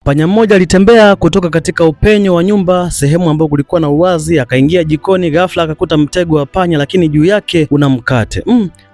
Panya mmoja alitembea kutoka katika upenyo wa nyumba, sehemu ambayo kulikuwa na uwazi, akaingia jikoni. Ghafla akakuta mtego wa panya, lakini juu yake una mkate.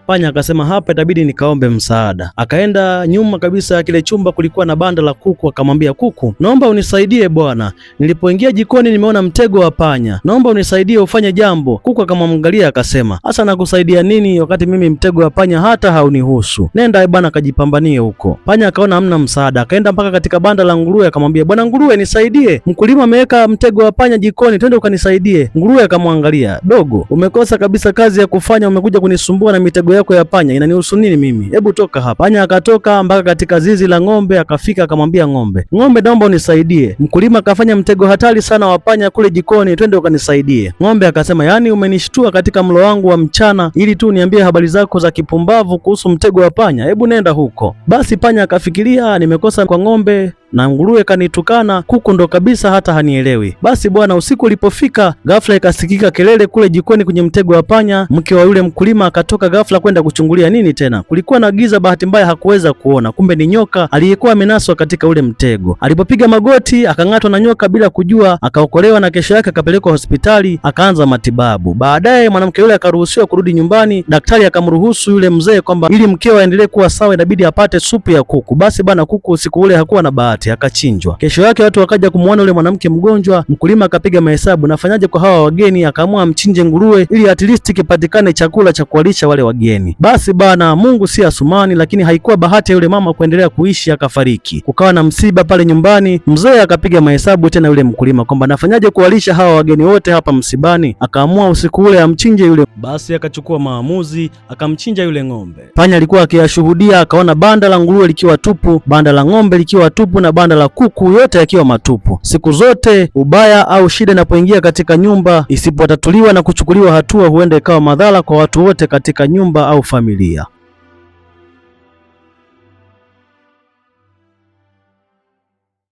Panya akasema hapa itabidi nikaombe msaada. Akaenda nyuma kabisa ya kile chumba, kulikuwa na banda la kuku. Akamwambia kuku, naomba unisaidie bwana, nilipoingia jikoni nimeona mtego wa panya, naomba unisaidie ufanye jambo. Kuku akamwangalia akasema, hasa nakusaidia nini wakati mimi mtego wa panya hata haunihusu? Nenda bwana kajipambanie huko. Panya akaona hamna msaada, akaenda mpaka katika banda la nguruwe. Akamwambia, bwana nguruwe, nisaidie, mkulima ameweka mtego wa panya jikoni, twende ukanisaidie. Nguruwe akamwangalia, dogo, umekosa kabisa kazi ya kufanya, umekuja kunisumbua na mitego yako ya panya, inanihusu nini mimi? Hebu toka hapa. Panya akatoka mpaka katika zizi la ng'ombe, akafika akamwambia ng'ombe, ng'ombe, naomba unisaidie, mkulima akafanya mtego hatari sana wa panya kule jikoni, twende ukanisaidie. Ng'ombe akasema, yaani umenishtua katika mlo wangu wa mchana ili tu niambie habari zako za kipumbavu kuhusu mtego wa panya? Hebu nenda huko. Basi panya akafikiria, nimekosa kwa ng'ombe na nguruwe kanitukana, kuku ndo kabisa hata hanielewi. Basi bwana, usiku ulipofika, ghafla ikasikika kelele kule jikoni kwenye mtego wa panya. Mke wa yule mkulima akatoka ghafla kwenda kuchungulia nini tena. Kulikuwa na giza, bahati mbaya hakuweza kuona, kumbe ni nyoka aliyekuwa amenaswa katika ule mtego. Alipopiga magoti akang'atwa na nyoka bila kujua, akaokolewa na kesho yake akapelekwa hospitali, akaanza matibabu. Baadaye mwanamke yule akaruhusiwa kurudi nyumbani. Daktari akamruhusu yule mzee kwamba ili mkeo aendelee kuwa sawa inabidi apate supu ya kuku. Basi bana, kuku usiku ule hakuwa na bahati, akachinjwa. Kesho yake watu wakaja kumuona yule mwanamke mgonjwa. Mkulima akapiga mahesabu, nafanyaje kwa hawa wageni? Akaamua amchinje nguruwe ili at least kipatikane chakula cha kuwalisha wale wageni. Basi bana, Mungu si Asumani, lakini haikuwa bahati ya yule mama kuendelea kuishi, akafariki. Kukawa na msiba pale nyumbani. Mzee akapiga mahesabu tena yule mkulima kwamba nafanyaje kuwalisha hawa wageni wote hapa msibani. Akaamua usiku ule amchinje yule. Basi akachukua maamuzi, akamchinja yule ng'ombe. Panya alikuwa akiyashuhudia, akaona banda la nguruwe likiwa tupu, banda la ng'ombe likiwa tupu na banda la kuku yote yakiwa matupu. Siku zote ubaya au shida inapoingia katika nyumba, isipotatuliwa na kuchukuliwa hatua, huenda ikawa madhara kwa watu wote katika nyumba au familia.